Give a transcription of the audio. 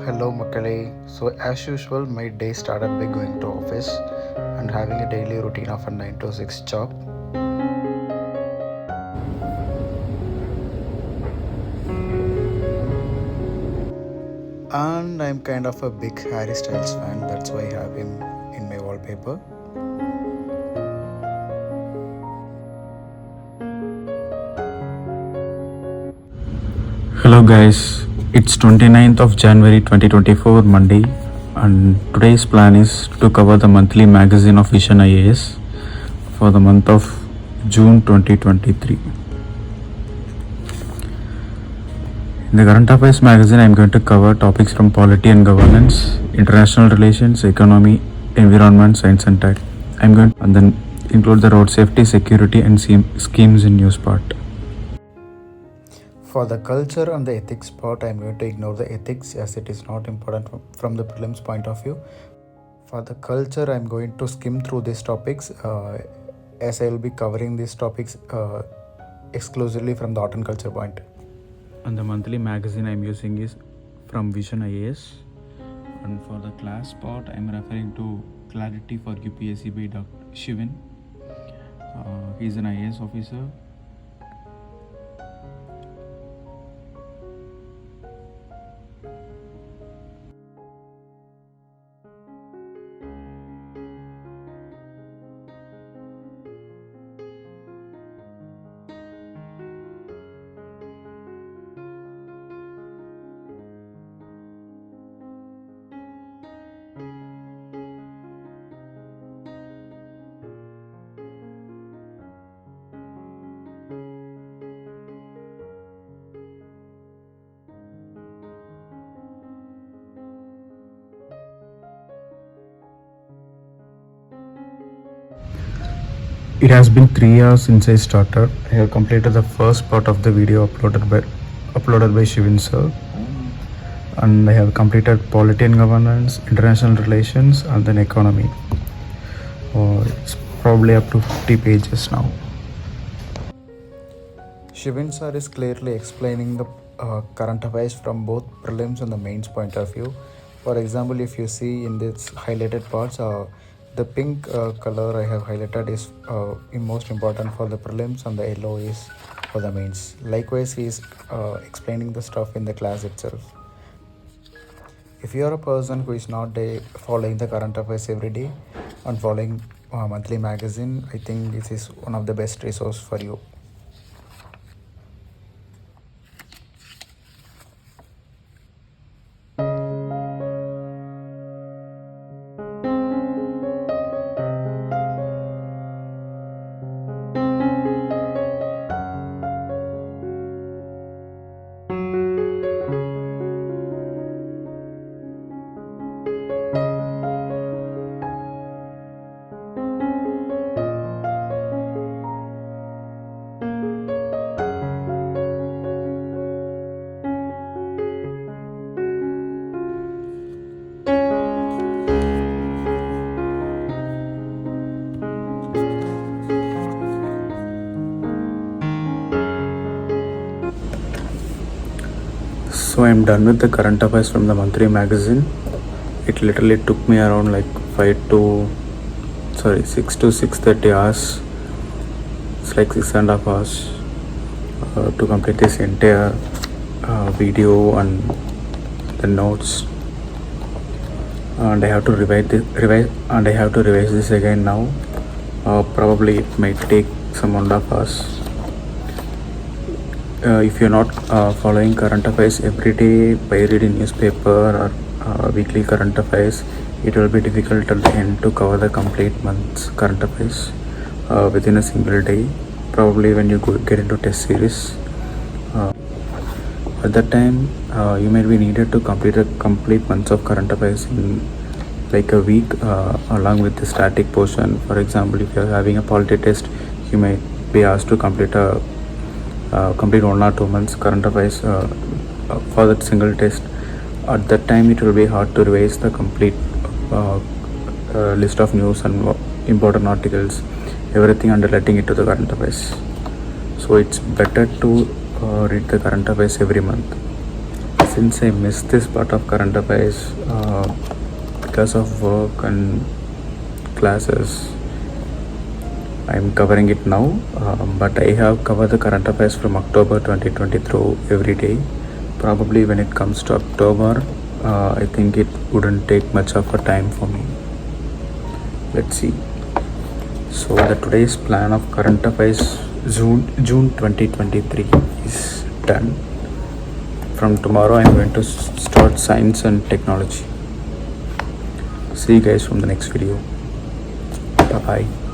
Hello Makale. So as usual, my day started by going to office and having a daily routine of a 9 to 6 job. And I'm kind of a big Harry Styles fan, that's why I have him in my wallpaper. Hello guys, it's 29th of January 2024 Monday, and today's plan is to cover the monthly magazine of Vision IAS for the month of June 2023. In the current affairs magazine, I'm going to cover topics from polity and governance, international relations, economy, environment, science and tech. I'm going to then include the road safety, security and schemes in news part. For the culture and the ethics part, I'm going to ignore the ethics as it is not important from the prelims point of view. For the culture, I'm going to skim through these topics as I will be covering these topics exclusively from the art and culture point. And the monthly magazine I'm using is from Vision IAS. And for the class part, I'm referring to Clarity for UPSC by Dr. Shivan. He's an IAS officer. It has been 3 years since I started. I have completed the first part of the video uploaded by Shivan sir, and I have completed polity and governance, international relations, and then economy. It's probably up to 50 pages now. Shivan sir is clearly explaining the current affairs from both prelims and the mains point of view. For example, if you see in this highlighted parts, the pink color I have highlighted is most important for the prelims and the yellow is for the mains. Likewise, he is explaining the stuff in the class itself. If you are a person who is not following the current affairs every day and following monthly magazine, I think this is one of the best resource for you. So I'm done with the current affairs from the monthly magazine. It literally took me around like 6 to 6:30 hours. It's like 6.5 hours to complete this entire video and the notes. And I have to revise this again now. Probably it might take some 1.5 hours. If you're not following current affairs every day by reading newspaper or weekly current affairs, it will be difficult at the end to cover the complete month's current affairs within a single day. Probably when you get into test series, at that time you might be needed to complete a complete months of current affairs in like a week along with the static portion. For example, if you're having a polity test, you may be asked to complete 1 or 2 months current affairs for that single test. At that time, it will be hard to revise the complete list of news and important articles, everything, and relating it to the current affairs. So it's better to read the current affairs every month. since I missed this part of current affairs because of work and classes, I'm covering it now, but I have covered the current affairs from October 2020 through every day. Probably when it comes to October, I think it wouldn't take much of a time for me. Let's see. So the today's plan of current affairs June 2023 is done. From tomorrow I'm going to start science and technology. See you guys from the next video. Bye bye.